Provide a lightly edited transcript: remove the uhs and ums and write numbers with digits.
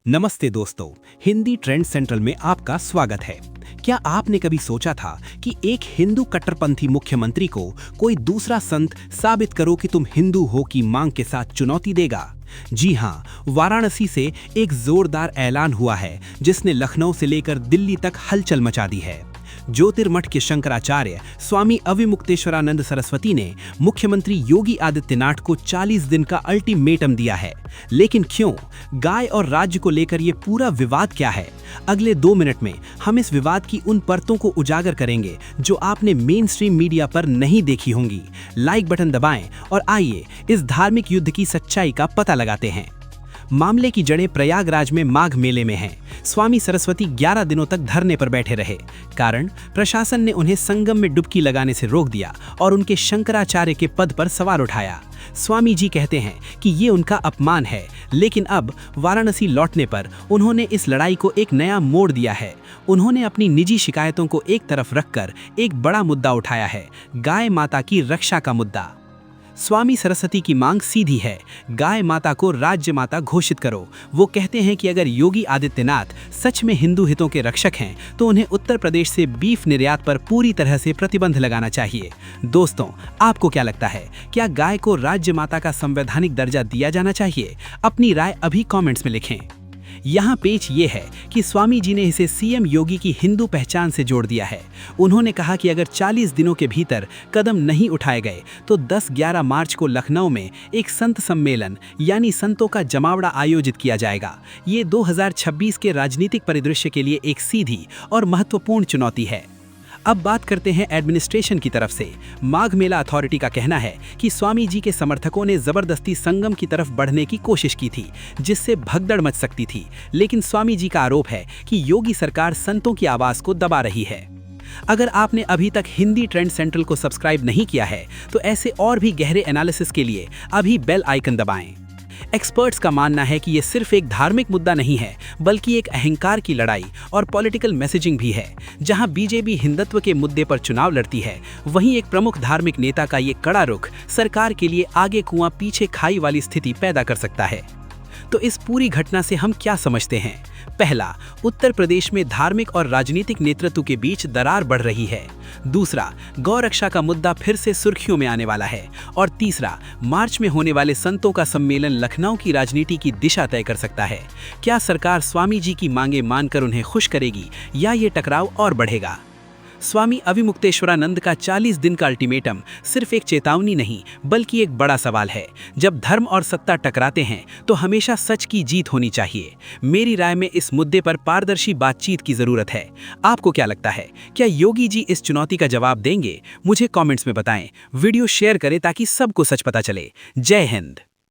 नमस्ते दोस्तों, Hindi trend central में आपका स्वागत है। क्या आपने कभी सोचा था कि एक हिंदू कट्टरपंथी मुख्यमंत्री को कोई दूसरा संत साबित करो कि तुम हिंदू हो की मांग के साथ चुनौती देगा? जी हां, वाराणसी से एक जोरदार ऐलान हुआ है जिसने लखनऊ से लेकर दिल्ली तक हलचल मचा दी है। ज्योतिर्मठ के शंकराचार्य स्वामी अविमुक्तेश्वरानंद सरस्वती ने मुख्यमंत्री योगी आदित्यनाथ को 40 दिन का अल्टीमेटम दिया है। लेकिन क्यों? गाय और राज्य को लेकर ये पूरा विवाद क्या है? अगले 2 मिनट में हम इस विवाद की उन परतों को उजागर करेंगे जो आपने मेन स्ट्रीम मीडिया पर नहीं देखी होंगी। लाइक बटन दबाएं और आइए इस धार्मिक युद्ध की सच्चाई का पता लगाते हैं। मामले की जड़ें प्रयागराज में माघ मेले में हैं। स्वामी सरस्वती 11 दिनों तक धरने पर बैठे रहे। कारण, प्रशासन ने उन्हें संगम में डुबकी लगाने से रोक दिया और उनके शंकराचार्य के पद पर सवाल उठाया। स्वामी जी कहते हैं कि ये उनका अपमान है, लेकिन अब वाराणसी लौटने पर उन्होंने इस लड़ाई को एक नया मोड़ दिया है। उन्होंने अपनी निजी शिकायतों को एक तरफ रखकर एक बड़ा मुद्दा उठाया है, गाय माता की रक्षा का मुद्दा। स्वामी सरस्वती की मांग सीधी है, गाय माता को राज्य माता घोषित करो। वो कहते हैं कि अगर योगी आदित्यनाथ सच में हिंदू हितों के रक्षक हैं तो उन्हें उत्तर प्रदेश से बीफ निर्यात पर पूरी तरह से प्रतिबंध लगाना चाहिए। दोस्तों, आपको क्या लगता है, क्या गाय को राज्य माता का संवैधानिक दर्जा दिया जाना चाहिए? अपनी राय अभी कमेंट्स में लिखें। यहाँ पेच ये है कि स्वामी जी ने इसे सीएम योगी की हिंदू पहचान से जोड़ दिया है। उन्होंने कहा कि अगर 40 दिनों के भीतर कदम नहीं उठाए गए तो 10-11 मार्च को लखनऊ में एक संत सम्मेलन यानी संतों का जमावड़ा आयोजित किया जाएगा। ये 2026 के राजनीतिक परिदृश्य के लिए एक सीधी और महत्वपूर्ण चुनौती है। अब बात करते हैं एडमिनिस्ट्रेशन की तरफ से। माघ मेला अथॉरिटी का कहना है कि स्वामी जी के समर्थकों ने जबरदस्ती संगम की तरफ बढ़ने की कोशिश की थी, जिससे भगदड़ मच सकती थी। लेकिन स्वामी जी का आरोप है कि योगी सरकार संतों की आवाज को दबा रही है। अगर आपने अभी तक हिंदी ट्रेंड सेंट्रल को सब्सक्राइब नहीं किया है तो ऐसे और भी गहरे एनालिसिस के लिए अभी बेल आइकन दबाएं। एक्सपर्ट्स का मानना है कि ये सिर्फ एक धार्मिक मुद्दा नहीं है, बल्कि एक अहंकार की लड़ाई और पॉलिटिकल मैसेजिंग भी है। जहां बीजेपी हिंदुत्व के मुद्दे पर चुनाव लड़ती है, वहीं एक प्रमुख धार्मिक नेता का ये कड़ा रुख सरकार के लिए आगे कुआं पीछे खाई वाली स्थिति पैदा कर सकता है। तो इस पूरी घटना से हम क्या समझते हैं? पहला, उत्तर प्रदेश में धार्मिक और राजनीतिक नेतृत्व के बीच दरार बढ़ रही है। दूसरा, गौरक्षा का मुद्दा फिर से सुर्खियों में आने वाला है। और तीसरा, मार्च में होने वाले संतों का सम्मेलन लखनऊ की राजनीति की दिशा तय कर सकता है। क्या सरकार स्वामी जी की मांगे मानकर उन्हें खुश करेगी या ये टकराव और बढ़ेगा? स्वामी अविमुक्तेश्वरानंद का 40 दिन का अल्टीमेटम सिर्फ एक चेतावनी नहीं, बल्कि एक बड़ा सवाल है। जब धर्म और सत्ता टकराते हैं तो हमेशा सच की जीत होनी चाहिए। मेरी राय में इस मुद्दे पर पारदर्शी बातचीत की जरूरत है। आपको क्या लगता है, क्या योगी जी इस चुनौती का जवाब देंगे? मुझे कमेंट्स में बताएं। वीडियो शेयर करें ताकि सबको सच पता चले। जय हिंद।